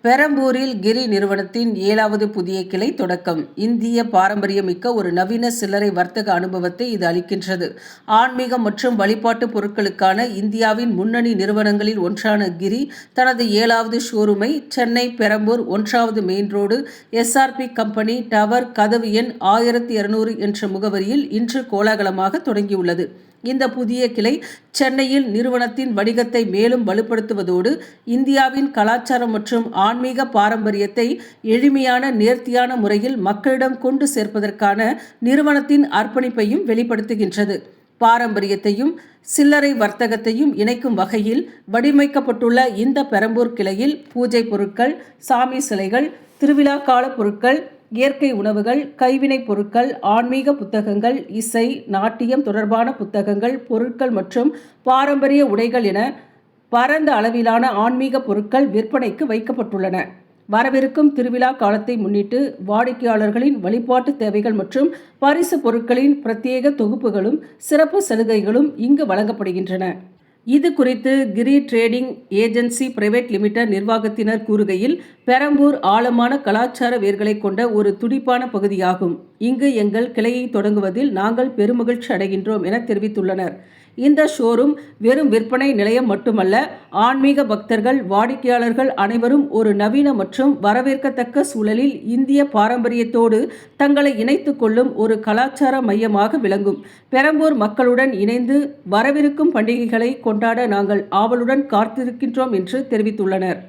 பெரம்பூரில் கிரி நிறுவனத்தின் 7வது புதிய கிளை தொடக்கம். இந்திய பாரம்பரியமிக்க ஒரு நவீன சில்லறை வர்த்தக அனுபவத்தை இது அளிக்கின்றது. ஆன்மீகம் மற்றும் வழிபாட்டு பொருட்களுக்கான இந்தியாவின் முன்னணி நிறுவனங்களில் ஒன்றான கிரி தனது 7வது ஷோரூமை சென்னை பெரம்பூர் 1வது main road SRP company tower கதவு எண் 1200 என்ற முகவரியில் இன்று கோலாகலமாக தொடங்கியுள்ளது. இந்த புதிய கிளை சென்னையில் நிறுவனத்தின் வணிகத்தை மேலும் வலுப்படுத்துவதோடு இந்தியாவின் கலாச்சாரம் மற்றும் ஆன்மீக பாரம்பரியத்தை எளிமையான நேர்த்தியான முறையில் மக்களிடம் கொண்டு சேர்ப்பதற்கான நிறுவனத்தின் அர்ப்பணிப்பையும் வெளிப்படுத்துகின்றது. பாரம்பரியத்தையும் சில்லறை வர்த்தகத்தையும் இணைக்கும் வகையில் வடிவமைக்கப்பட்டுள்ள இந்த பெரம்பூர் கிளையில் பூஜை பொருட்கள், சாமி சிலைகள், திருவிழா கால பொருட்கள், இயற்கை உணவுகள், கைவினைப் பொருட்கள், ஆன்மீக புத்தகங்கள், இசை, நாட்டியம் தொடர்பான புத்தகங்கள், பொருட்கள் மற்றும் பாரம்பரிய உடைகள் என பரந்த அளவிலான ஆன்மீக பொருட்கள் விற்பனைக்கு வைக்கப்பட்டுள்ளன. வரவிருக்கும் திருவிழா காலத்தை முன்னிட்டு வாடிக்கையாளர்களின் வழிபாட்டு தேவைகள் மற்றும் பரிசு பொருட்களின் பிரத்யேக தொகுப்புகளும் சிறப்பு சலுகைகளும் இங்கு வழங்கப்படுகின்றன. இது குறித்து கிரி ட்ரேடிங் ஏஜென்சி பிரைவேட் லிமிடெட் நிர்வாகத்தினர் கூறுகையில், பெரம்பூர் ஆழமான கலாச்சார வேர்களை கொண்ட ஒரு துடிப்பான பகுதியாகும். இங்கு எங்கள் கிளையை தொடங்குவதில் நாங்கள் பெருமகிழ்ச்சி அடைகின்றோம் என தெரிவித்துள்ளனர். இந்த ஷோரூம் வெறும் விற்பனை நிலையம் மட்டுமல்ல, ஆன்மீக பக்தர்கள், வாடிக்கையாளர்கள் அனைவரும் ஒரு நவீன மற்றும் வரவேற்கத்தக்க சூழலில் இந்திய பாரம்பரியத்தோடு தங்களை இணைத்துக் கொள்ளும் ஒரு கலாச்சார மையமாக விளங்கும். பெரம்பூர் மக்களுடன் இணைந்து வரவிருக்கும் பண்டிகைகளை கொண்டாட நாங்கள் ஆவலுடன் காத்திருக்கின்றோம் என்று தெரிவித்துள்ளனர்.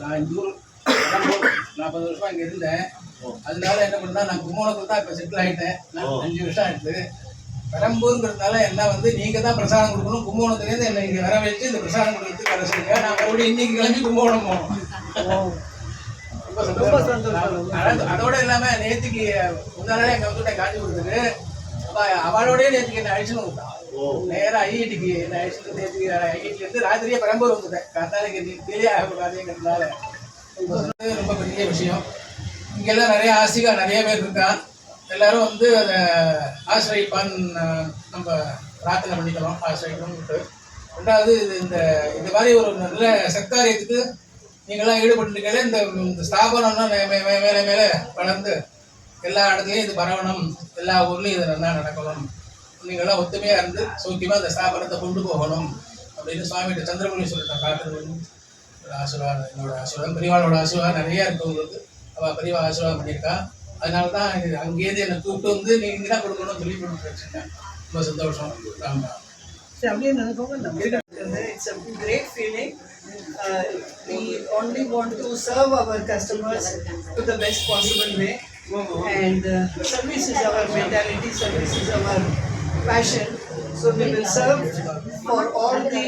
நான் இந்த ஊர் 40 வருஷமா இங்கே இருந்தேன். அதனால என்ன பண்ணா, நான் கும்போணத்தில் தான் இப்போ செட்டில் ஆகிட்டேன். 5 வருஷம் ஆயிடுது. பெரம்பூருங்கிறதுனால என்ன வந்து நீங்கள் தான் பிரசாதம் கொடுக்கணும். கும்போணத்துலேருந்து என்னை இங்கே வர வச்சு இந்த பிரசாதம் கொடுக்கறதுக்கு வர சொல்லுங்க. நான் மறுபடியும் இன்னைக்கு கிளம்பி கும்போணம் போகணும். ரொம்ப சந்தோஷம். அதோட இல்லாமல் நேற்றுக்கு முன்னாலே எங்கள் வந்துட்டேன் காஞ்சிபுரத்துக்கு. அவளோடய நேற்றுக்கு என்ன அழிச்சுன்னு வந்துட்டான். நேராக ஐஐடிக்கு என்ன அழிச்சுட்டு நேற்றுக்கு ஐஐடிலேருந்து ராத்திரியே பெரம்பூர் வந்துட்டேன். காத்தாலைக்கு டிலே ஆகக்கூடாதுங்கிறதுனால ரொம்ப பெரிய விஷயம். இங்கெல்லாம் நிறைய ஆசிகா நிறைய பேர் இருக்கா. எல்லாரும் வந்து அதை ஆசிரியப்பான்னு நம்ம பிரார்த்தனை பண்ணிக்கிறோம். ஆசிரியப்போம்ட்டு. ரெண்டாவது இந்த மாதிரி ஒரு நல்ல சத்காரியத்துக்கு நீங்களாம் ஈடுபட்டுருக்கீங்களே. இந்த ஸ்தாபனம்னா மேலே மேலே வளர்ந்து எல்லா இடத்துலையும் இது பரவணும், எல்லா ஊர்லேயும் இது நல்லா நடக்கணும், நீங்களாம் ஒத்துமையாக இருந்து சௌக்கியமாக இந்த ஸ்தாபனத்தை கொண்டு போகணும் அப்படின்னு சுவாமிகிட்ட சந்திரமொழி சொல்லிட்டேன். காட்டுறது ஆசீர்வாதம், என்னோட ஆசீர்வாதம், பெரியவாளோட ஆசீர்வாதம் நிறையா இருக்குது உங்களுக்கு. அவள் பெரியவா ஆசீர்வாதம் பண்ணியிருக்கா. அதனால தான் அங்கேயிருந்து என்னை கூப்பிட்டு வந்து நீங்கள் தான் கொடுக்கணும்னு சொல்லி கொடுத்து வச்சுருக்கேன். ரொம்ப சந்தோஷம். ஆமாம், சரி அப்படியே நினைக்கோங்க. It's a great feeling. We only want to serve our customers to the best possible way, and service is our mentality, service is our passion. So we will serve for all the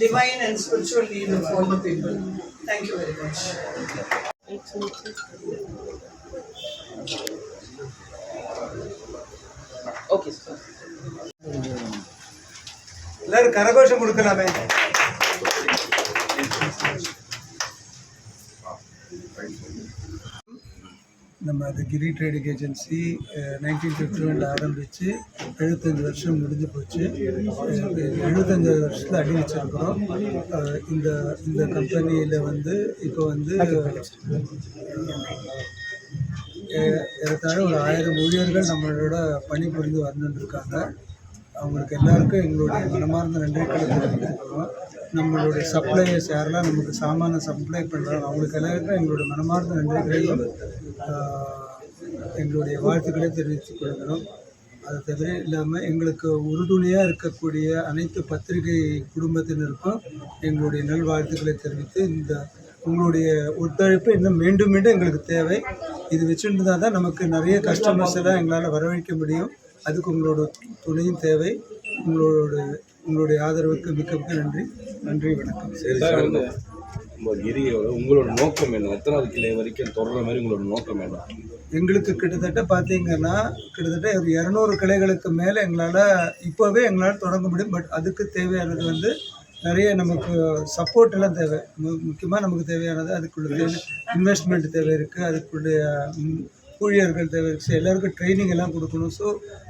divine and spiritual need of all the people. Thank you very much. Okay sir. எல்லாரும் கரகோஷம் கொடுக்கலாமே. நம்ம அது கிரி trading agency 1951 ஆரம்பித்து 75 வருஷம் முடிஞ்சு போச்சு. 75 வருஷத்தில் அடி வச்சிருக்கிறோம். இந்த இந்த கம்பெனியில் வந்து இப்போ வந்து ஏறத்தாழ ஒரு 1000 ஊழியர்கள் நம்மளோட பணிபுரிந்து வந்துருக்காங்க. அவங்களுக்கு எல்லாருக்கும் எங்களுடைய மனமார்ந்த நன்றிகளை தெரிவித்துக்கிறோம். நம்மளுடைய சப்ளையர்ஸ் யாரெல்லாம் நமக்கு சாமான சப்ளை பண்ணுறாங்க அவங்களுக்கு எல்லாருக்கும் எங்களுடைய மனமார்ந்த நன்றிகளையும் எங்களுடைய வாழ்த்துக்களை தெரிவித்துக் கொள்கிறோம். அது தவிர இல்லாமல் எங்களுக்கு உறுதுணையாக இருக்கக்கூடிய அனைத்து பத்திரிகை குடும்பத்தினருக்கும் எங்களுடைய நல்வாழ்த்துக்களை தெரிவித்து, இந்த உங்களுடைய ஒத்துழைப்பு இன்னும் மீண்டும் மீண்டும் எங்களுக்கு தேவை. இது வச்சுருந்தா தான் நமக்கு நிறைய கஸ்டமர்ஸ் எல்லாம் எங்களால் வரவழைக்க முடியும். அதுக்கு உங்களோட துணையும் தேவை. உங்களுடைய ஆதரவுக்கு மிக்க மிக்க நன்றி. நன்றி, வணக்கம். சரி சார், நம்ம கிரியோட உங்களோட நோக்கம் என்ன? எத்தனாவது கிளை வரைக்கும் தொடர்ற மாதிரி உங்களோட நோக்கம் என்ன? எங்களுக்கு கிட்டத்தட்ட பார்த்தீங்கன்னா கிட்டத்தட்ட ஒரு 200 கிளைகளுக்கு மேலே எங்களால் இப்போவே எங்களால் தொடங்க முடியும். பட் அதுக்கு தேவையானது வந்து நிறைய நமக்கு சப்போர்ட் எல்லாம் தேவை. முக்கியமாக நமக்கு தேவையானது அதுக்குள்ள இன்வெஸ்ட்மெண்ட் தேவை இருக்குது, அதுக்குடைய ஊழியர்கள் தேவை இருக்குது, எல்லாருக்கும் ட்ரைனிங் எல்லாம் கொடுக்கணும். ஸோ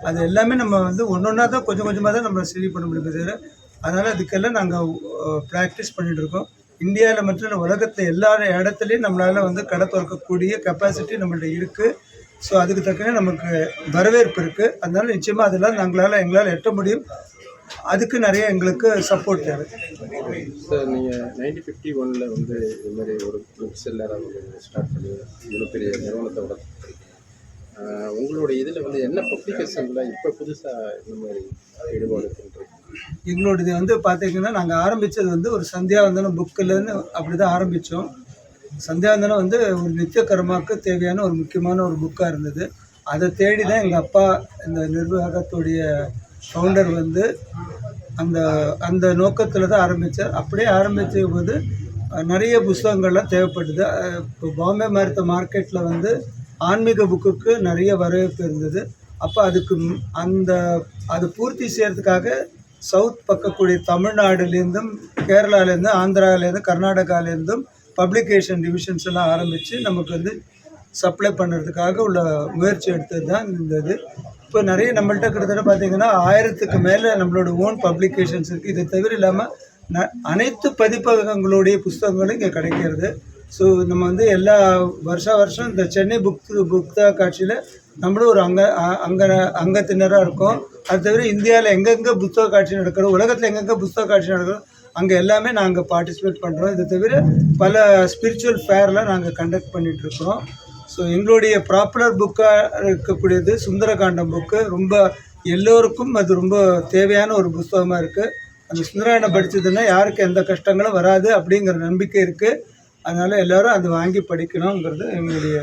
அது எல்லாமே நம்ம வந்து ஒன்றா தான் கொஞ்சம் கொஞ்சமாக தான் நம்ம சரி பண்ண முடியும் தவிர, அதனால் அதுக்கெல்லாம் நாங்கள் ப்ராக்டிஸ் பண்ணிகிட்ருக்கோம். இந்தியாவில் மட்டும் இல்லை, உலகத்தில் எல்லா இடத்துலையும் நம்மளால் வந்து கடை திறக்கக்கூடிய கெப்பாசிட்டி நம்மள்ட்ட இருக்குது. ஸோ அதுக்கு தக்கன நமக்கு வரவேற்பு இருக்குது. அதனால் நிச்சயமாக அதெல்லாம் எங்களால் எட்ட முடியும். அதுக்கு நிறைய எங்களுக்கு சப்போர்ட் தேவை. சார், நீங்கள் 1951 வந்து இது மாதிரி ஒரு புக் செல்லராக வந்து ஸ்டார்ட் பண்ணி இவ்வளோ பெரிய நிறுவனத்தை வளர்த்துருக்கீங்க. உங்களுடைய இதில் வந்து என்ன பப்ளிகேஷனில் இப்போ புதுசாக இந்த மாதிரி ஈடுபாடு பண்ணுறீங்க? எங்களோடது வந்து பார்த்தீங்கன்னா நாங்கள் ஆரம்பித்தது வந்து ஒரு சந்தியாவந்தனம் புக்கில்னு அப்படி தான் ஆரம்பித்தோம். சந்தியாவந்தனம் வந்து ஒரு நித்திய கர்மாவுக்கு தேவையான ஒரு முக்கியமான ஒரு புக்காக இருந்தது. அதை தேடி தான் எங்கள் அப்பா இந்த நிர்வாகத்துடைய ஃபவுண்டர் வந்து அந்த நோக்கத்தில் தான் ஆரம்பித்தார். அப்படியே ஆரம்பித்த போது நிறைய புஸ்தகங்கள்லாம் தேவைப்பட்டது. இப்போ பாம்பே மருத்துவ மார்க்கெட்டில் வந்து ஆன்மீக புக்குக்கு நிறைய வரவேற்பு இருந்தது. அப்போ அதுக்கு அது பூர்த்தி செய்கிறதுக்காக சவுத் பக்கக்கூடிய தமிழ்நாடுலேருந்தும் கேரளாலேருந்தும் ஆந்திராவிலேருந்து கர்நாடகாவிலேருந்தும் பப்ளிகேஷன் டிவிஷன்ஸ் எல்லாம் ஆரம்பித்து நமக்கு வந்து சப்ளை பண்ணுறதுக்காக உள்ள முயற்சி எடுத்தது தான் இருந்தது. இப்போ நிறைய நம்மள்கிட்ட கிட்டத்தட்ட பார்த்திங்கன்னா 1000க்கு மேலே நம்மளோட ஓன் பப்ளிகேஷன்ஸ் இருக்குது. இதை தவிர இல்லாமல் அனைத்து பதிப்பகங்களுடைய புஸ்தகங்களும் இங்கே கிடைக்கிறது. ஸோ நம்ம வந்து எல்லா வருஷம் இந்த சென்னை புத்தக காட்சியில் நம்மளும் ஒரு அங்கத்தினராக இருக்கோம். அது தவிர இந்தியாவில் எங்கெங்கே புத்தக காட்சி நடக்கிறோம், உலகத்தில் எங்கெங்கே புத்தக காட்சி நடக்கிறோம், அங்கே எல்லாமே நாங்கள் பார்ட்டிசிபேட் பண்ணுறோம். இதை தவிர பல ஸ்பிரிச்சுவல் ஃபேர்லாம் நாங்கள் கண்டக்ட் பண்ணிகிட்ருக்குறோம். ஸோ எங்களுடைய பாப்புலர் புக்காக இருக்கக்கூடியது சுந்தரகாண்டம் புக்கு. ரொம்ப எல்லோருக்கும் அது ரொம்ப தேவையான ஒரு புத்தகமாக இருக்குது. அந்த சுந்தரகாண்டம் படித்ததுன்னா யாருக்கு எந்த கஷ்டங்களும் வராது அப்படிங்கிற நம்பிக்கை இருக்குது. அதனால் எல்லோரும் அது வாங்கி படிக்கணுங்கிறது எங்களுடைய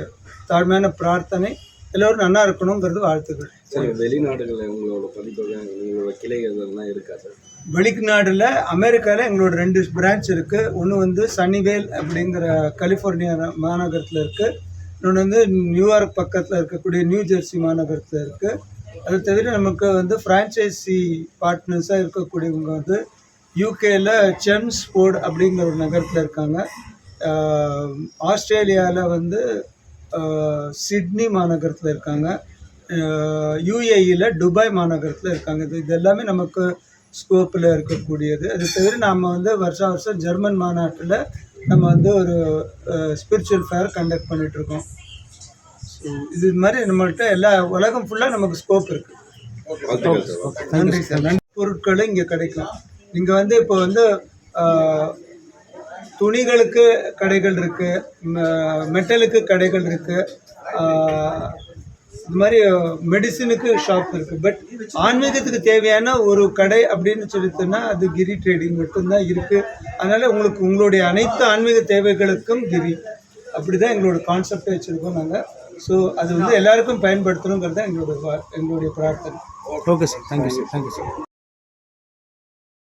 தாழ்மையான பிரார்த்தனை. எல்லோரும் நல்லா இருக்கணுங்கிறது வாழ்த்துக்கள். சரி, வெளிநாடுகளில் உங்களோட பதிப்பகம் உங்களோட கிளைகள்லாம் இருக்கா சார்? வெளிநாடில் அமெரிக்காவில் எங்களோட 2 பிரான்ச் இருக்குது. ஒன்று வந்து சன்னிவேல் அப்படிங்கிற கலிஃபோர்னியா மாநகரத்தில் இருக்குது. இன்னொன்று வந்து நியூயார்க் பக்கத்தில் இருக்கக்கூடிய நியூ ஜெர்சி மாநகரத்தில் இருக்குது. அது தவிர நமக்கு வந்து ஃப்ரான்ச்சைசி பார்ட்னர்ஸாக இருக்கக்கூடியவங்க வந்து யூகேயில் செம்ஸ்ஃபோர்ட் அப்படிங்கிற ஒரு நகரத்தில் இருக்காங்க. ஆஸ்திரேலியாவில் வந்து சிட்னி மாநகரத்தில் இருக்காங்க. யுஏஇயில் துபாய் மாநகரத்தில் இருக்காங்க. இது எல்லாமே நமக்கு ஸ்கோப்பில் இருக்கக்கூடியது. அது தவிர நாம் வந்து வருஷம் ஜெர்மன் மாநாட்டில் நம்ம வந்து ஒரு ஸ்பிரிச்சுவல் ஃபேர் கண்டக்ட் பண்ணிகிட்ருக்கோம். ஸோ இது மாதிரி நம்மள்கிட்ட எல்லா உலகம் ஃபுல்லாக நமக்கு ஸ்கோப் இருக்குது. நன்றி சார். நன்றி. பொருட்களும் இங்கே கிடைக்கும். இங்கே வந்து இப்போ வந்து துணிகளுக்கு கடைகள் இருக்குது, மெட்டலுக்கு கடைகள் இருக்குது, இது மாதிரி மெடிசினுக்கு ஷாப் இருக்குது. பட் ஆன்மீகத்துக்கு தேவையான ஒரு கடை அப்படின்னு சொல்லிட்டுனா அது கிரி ட்ரேடிங் மட்டும்தான் இருக்குது. அதனால் உங்களுக்கு உங்களுடைய அனைத்து ஆன்மீக தேவைகளுக்கும் கிரி அப்படி தான் எங்களோட கான்செப்டை வச்சுருக்கோம் நாங்கள். ஸோ அது வந்து எல்லாருக்கும் பயன்படுத்தணுங்கிறது தான் எங்களுடைய பிரார்த்தனை. Okay sir, thank you sir.